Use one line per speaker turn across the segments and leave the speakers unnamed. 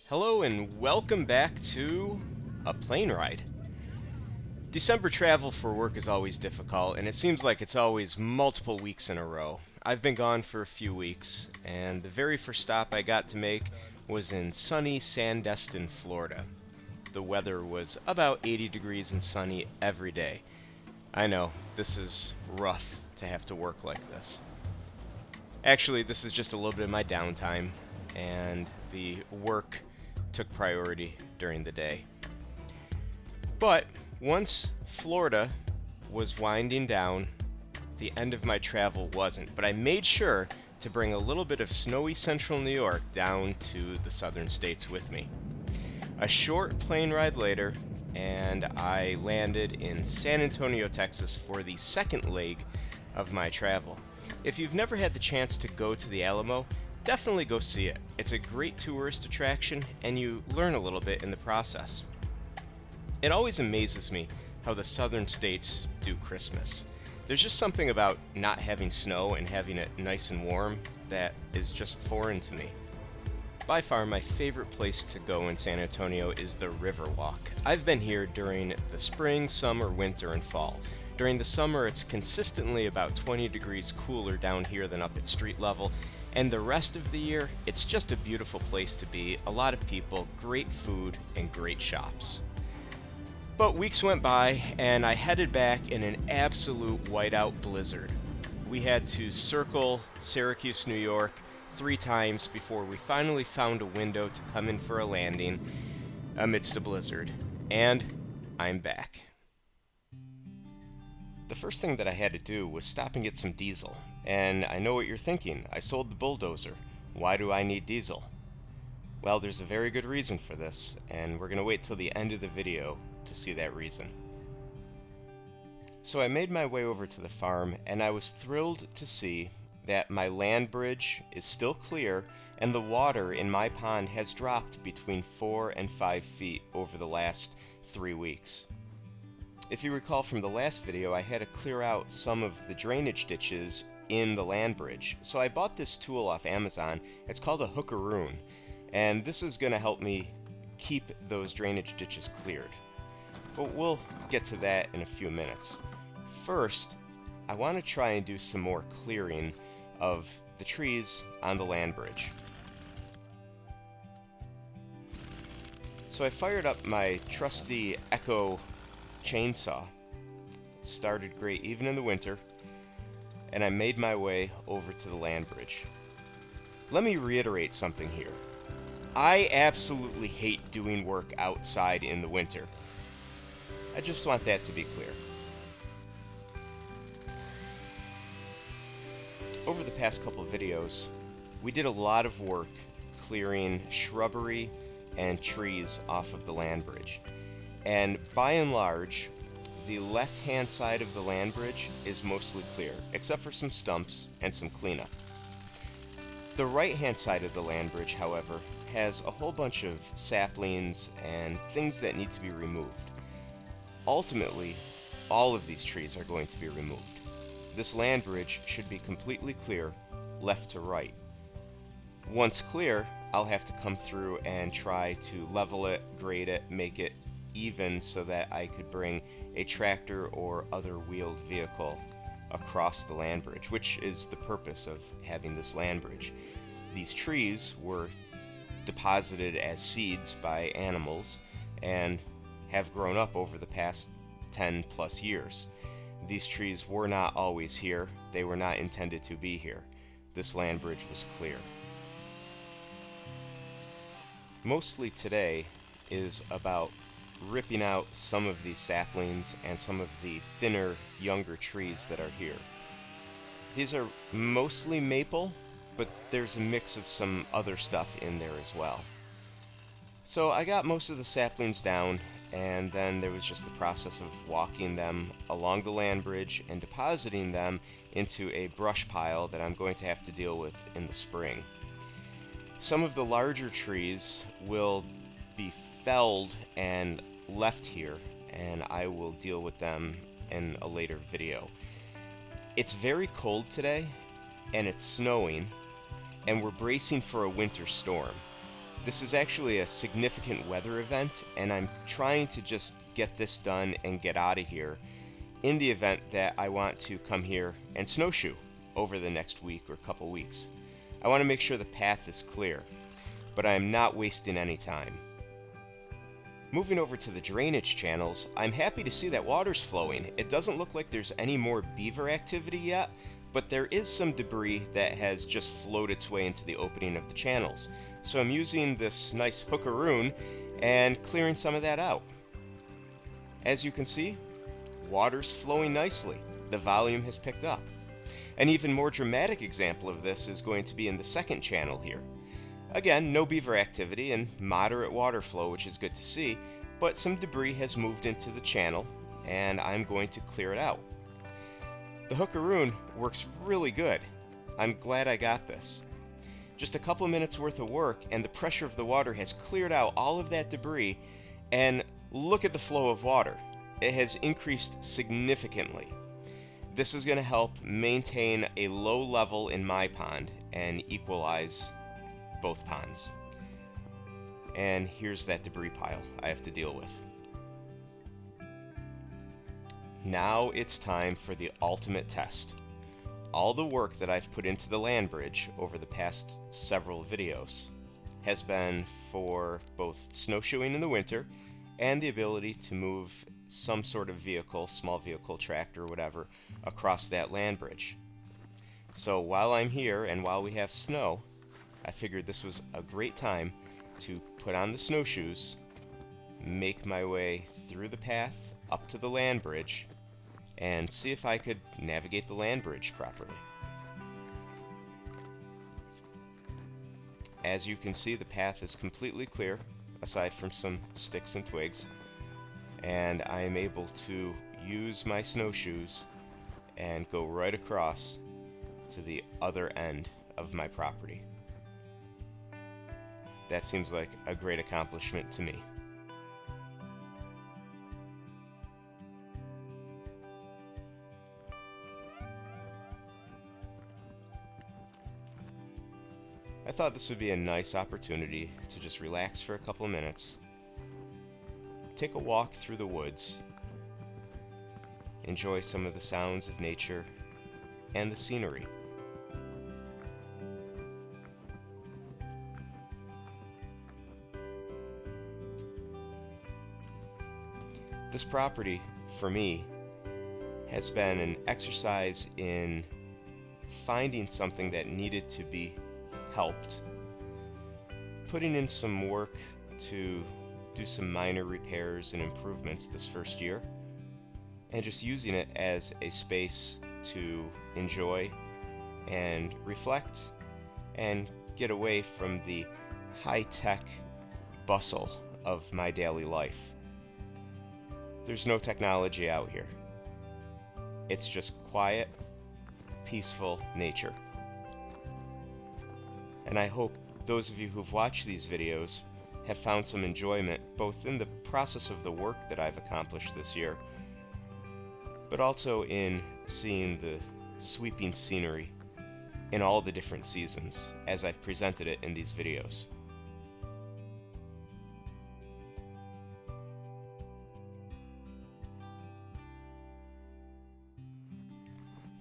Hello and welcome back to a plane ride. December travel for work is always difficult, and it seems like it's always multiple weeks in a row. I've been gone for a few weeks, and the very first stop I got to make was in sunny Sandestin, Florida. The weather was about 80 degrees and sunny every day. I know, this is rough to have to work like this. Actually, this is just a little bit of my downtime, and the work took priority during the day. But once Florida was winding down, the end of my travel wasn't. But I made sure to bring a little bit of snowy central New York down to the southern states with me. A short plane ride later, and I landed in San Antonio, Texas for the second leg of my travel. If you've never had the chance to go to the Alamo, definitely go see it. It's a great tourist attraction, and you learn a little bit in the process. It always amazes me how the southern states do Christmas. There's just something about not having snow and having it nice and warm that is just foreign to me. By far, my favorite place to go in San Antonio is the Riverwalk. I've been here during the spring, summer, winter, and fall. During the summer, it's consistently about 20 degrees cooler down here than up at street level, and the rest of the year, it's just a beautiful place to be, a lot of people, great food, and great shops. But weeks went by, and I headed back in an absolute whiteout blizzard. We had to circle Syracuse, New York 3 times before we finally found a window to come in for a landing amidst a blizzard. And I'm back. The first thing that I had to do was stop and get some diesel. And I know what you're thinking. I sold the bulldozer. Why do I need diesel? Well, there's a very good reason for this, and we're going to wait till the end of the video to see that reason. So I made my way over to the farm, and I was thrilled to see that my land bridge is still clear, and the water in my pond has dropped between 4 and 5 feet over the last 3 weeks. If you recall from the last video, I had to clear out some of the drainage ditches in the land bridge. So I bought this tool off Amazon. It's called a hookaroon, and this is going to help me keep those drainage ditches cleared. But we'll get to that in a few minutes. First, I want to try and do some more clearing of the trees on the land bridge. So I fired up my trusty Echo chainsaw. It started great even in the winter, and I made my way over to the land bridge. Let me reiterate something here. I absolutely hate doing work outside in the winter. I just want that to be clear. Over the past couple of videos, we did a lot of work clearing shrubbery and trees off of the land bridge. And by and large, the left-hand side of the land bridge is mostly clear, except for some stumps and some cleanup. The right-hand side of the land bridge, however, has a whole bunch of saplings and things that need to be removed. Ultimately, all of these trees are going to be removed. This land bridge should be completely clear, left to right. Once clear, I'll have to come through and try to level it, grade it, make it even so that I could bring a tractor or other wheeled vehicle across the land bridge, which is the purpose of having this land bridge. These trees were deposited as seeds by animals and have grown up over the past 10 plus years. These trees were not always here. They were not intended to be here. This land bridge was clear. Mostly today is about ripping out some of these saplings and some of the thinner, younger trees that are here. These are mostly maple, but there's a mix of some other stuff in there as well. So I got most of the saplings down, and then there was just the process of walking them along the land bridge and depositing them into a brush pile that I'm going to have to deal with in the spring. Some of the larger trees will be felled and left here, and I will deal with them in a later video. It's very cold today, and it's snowing, and we're bracing for a winter storm. This is actually a significant weather event, and I'm trying to just get this done and get out of here in the event that I want to come here and snowshoe over the next week or couple weeks. I want to make sure the path is clear, but I am not wasting any time. Moving over to the drainage channels, I'm happy to see that water's flowing. It doesn't look like there's any more beaver activity yet, but there is some debris that has just flowed its way into the opening of the channels. So I'm using this nice hookaroon and clearing some of that out. As you can see, water's flowing nicely. The volume has picked up. An even more dramatic example of this is going to be in the second channel here. Again, no beaver activity and moderate water flow, which is good to see, but some debris has moved into the channel, and I'm going to clear it out. The hookaroon works really good. I'm glad I got this. Just a couple minutes worth of work, and the pressure of the water has cleared out all of that debris, and look at the flow of water. It has increased significantly. This is going to help maintain a low level in my pond and equalize both ponds. And here's that debris pile I have to deal with. Now it's time for the ultimate test. All the work that I've put into the land bridge over the past several videos has been for both snowshoeing in the winter and the ability to move some sort of vehicle, small vehicle, tractor, whatever, across that land bridge. So while I'm here and while we have snow, I figured this was a great time to put on the snowshoes, make my way through the path up to the land bridge, and see if I could navigate the land bridge properly. As you can see, the path is completely clear, aside from some sticks and twigs, and I am able to use my snowshoes and go right across to the other end of my property. That seems like a great accomplishment to me. I thought this would be a nice opportunity to just relax for a couple of minutes, take a walk through the woods, enjoy some of the sounds of nature and the scenery. This property, for me, has been an exercise in finding something that needed to be helped, putting in some work to do some minor repairs and improvements this first year, and just using it as a space to enjoy and reflect and get away from the high-tech bustle of my daily life. There's no technology out here. It's just quiet, peaceful nature. And I hope those of you who've watched these videos have found some enjoyment both in the process of the work that I've accomplished this year, but also in seeing the sweeping scenery in all the different seasons as I've presented it in these videos.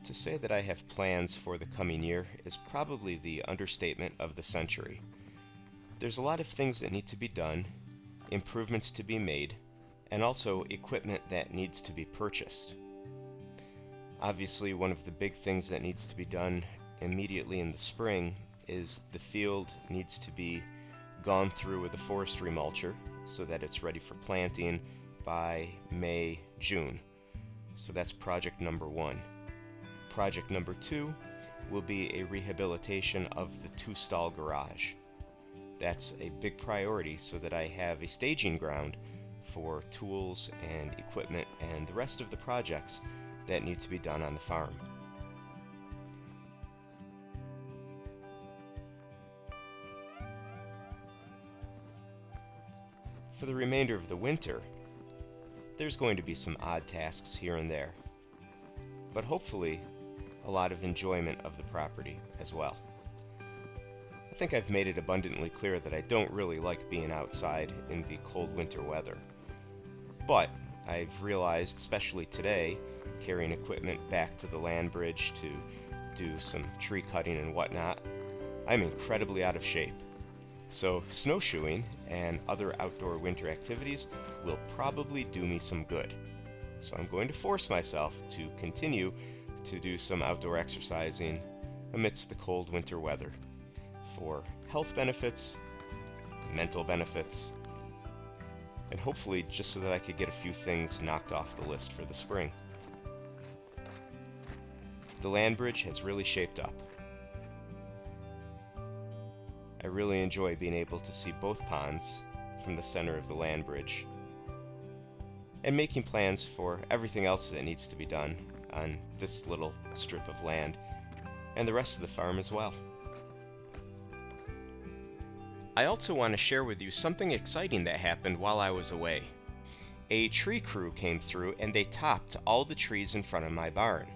To say that I have plans for the coming year is probably the understatement of the century. There's a lot of things that need to be done, improvements to be made, and also equipment that needs to be purchased. Obviously, one of the big things that needs to be done immediately in the spring is the field needs to be gone through with a forestry mulcher so that it's ready for planting by May, June. So that's project number one. Project number two will be a rehabilitation of the two-stall garage. That's a big priority so that I have a staging ground for tools and equipment and the rest of the projects that need to be done on the farm. For the remainder of the winter, there's going to be some odd tasks here and there, but hopefully a lot of enjoyment of the property as well. think I've made it abundantly clear that I don't really like being outside in the cold winter weather. But I've realized, especially today, carrying equipment back to the land bridge to do some tree cutting and whatnot, I'm incredibly out of shape. So snowshoeing and other outdoor winter activities will probably do me some good. So I'm going to force myself to continue to do some outdoor exercising amidst the cold winter weather for health benefits, mental benefits, and hopefully just so that I could get a few things knocked off the list for the spring. The land bridge has really shaped up. I really enjoy being able to see both ponds from the center of the land bridge and making plans for everything else that needs to be done on this little strip of land and the rest of the farm as well. I also want to share with you something exciting that happened while I was away. A tree crew came through and they topped all the trees in front of my barn.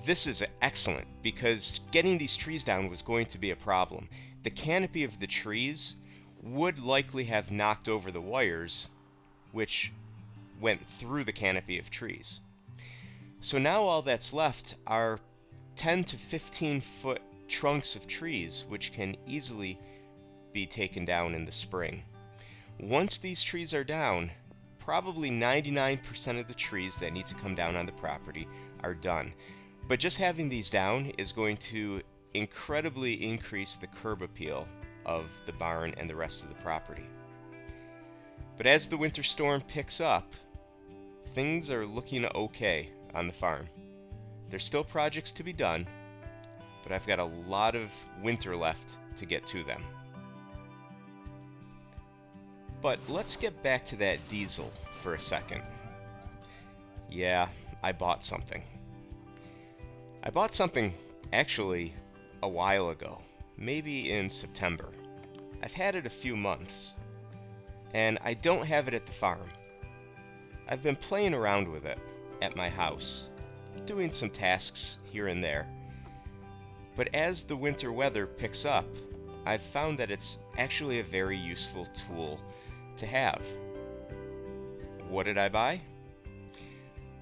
This is excellent because getting these trees down was going to be a problem. The canopy of the trees would likely have knocked over the wires, which went through the canopy of trees. So now all that's left are 10 to 15 foot trunks of trees, which can easily be taken down in the spring. Once these trees are down, probably 99% of the trees that need to come down on the property are done. But just having these down is going to incredibly increase the curb appeal of the barn and the rest of the property. But as the winter storm picks up, things are looking okay on the farm. There's still projects to be done, but I've got a lot of winter left to get to them. But let's get back to that diesel for a second. Yeah, I bought something. I bought something actually a while ago, maybe in September. I've had it a few months, and I don't have it at the farm. I've been playing around with it at my house, doing some tasks here and there. But as the winter weather picks up, I've found that it's actually a very useful tool to have. What did I buy?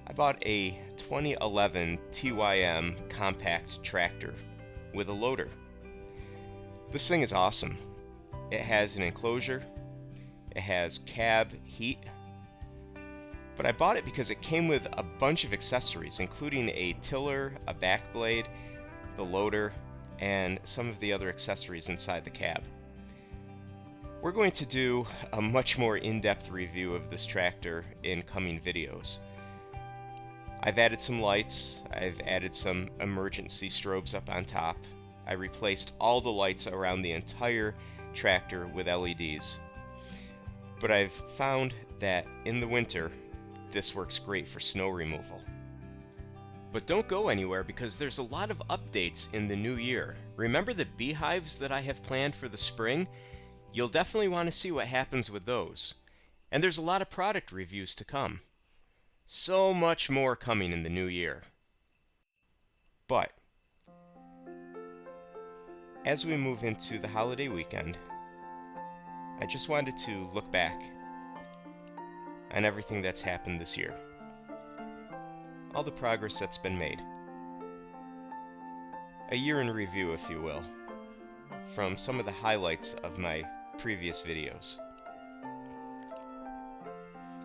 I bought a 2011 TYM compact tractor with a loader. This thing is awesome. It has an enclosure, it has cab heat, but I bought it because it came with a bunch of accessories, including a tiller, a back blade, the loader, and some of the other accessories inside the cab. We're going to do a much more in-depth review of this tractor in coming videos. I've added some lights, I've added some emergency strobes up on top. I replaced all the lights around the entire tractor with LEDs. But I've found that in the winter, this works great for snow removal. But don't go anywhere because there's a lot of updates in the new year. Remember the beehives that I have planned for the spring? You'll definitely want to see what happens with those. And there's a lot of product reviews to come. So much more coming in the new year. But as we move into the holiday weekend, I just wanted to look back on everything that's happened this year. All the progress that's been made. A year in review, if you will, from some of the highlights of my previous videos.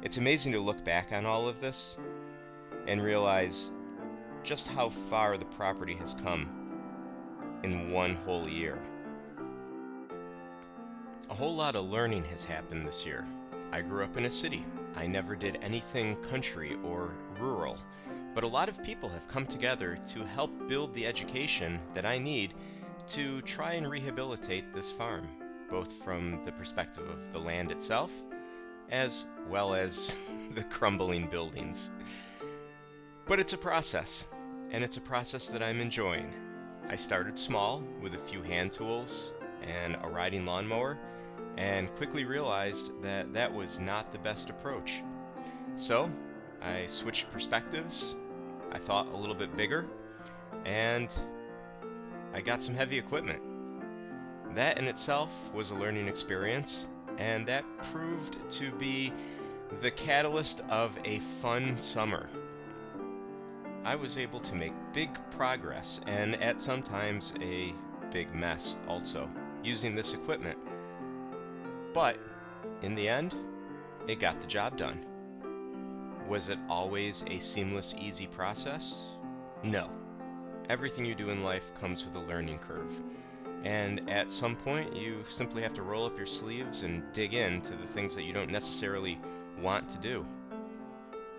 It's amazing to look back on all of this and realize just how far the property has come in one whole year. A whole lot of learning has happened this year. I grew up in a city. I never did anything country or rural, but a lot of people have come together to help build the education that I need to try and rehabilitate this farm, both from the perspective of the land itself as well as the crumbling buildings. But it's a process, and it's a process that I'm enjoying. I started small with a few hand tools and a riding lawnmower, and quickly realized that that was not the best approach. So I switched perspectives, I thought a little bit bigger, and I got some heavy equipment. That in itself was a learning experience, and that proved to be the catalyst of a fun summer. I was able to make big progress, and at some times a big mess also, using this equipment. But in the end, it got the job done. Was it always a seamless, easy process? No. Everything you do in life comes with a learning curve. And at some point, you simply have to roll up your sleeves and dig into the things that you don't necessarily want to do.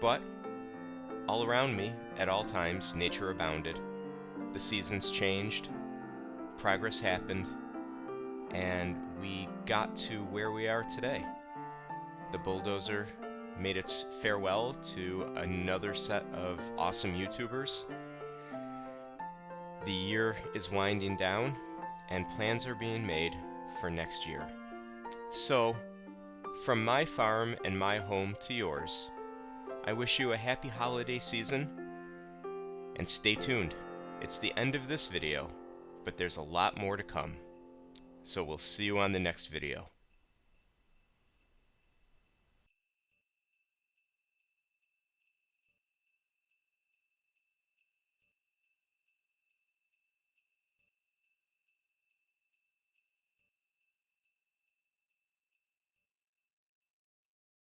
But all around me, at all times, nature abounded. The seasons changed, progress happened, and we got to where we are today. The bulldozer made its farewell to another set of awesome YouTubers. The year is winding down, and plans are being made for next year. So, from my farm and my home to yours, I wish you a happy holiday season, and stay tuned. It's the end of this video, but there's a lot more to come. So we'll see you on the next video.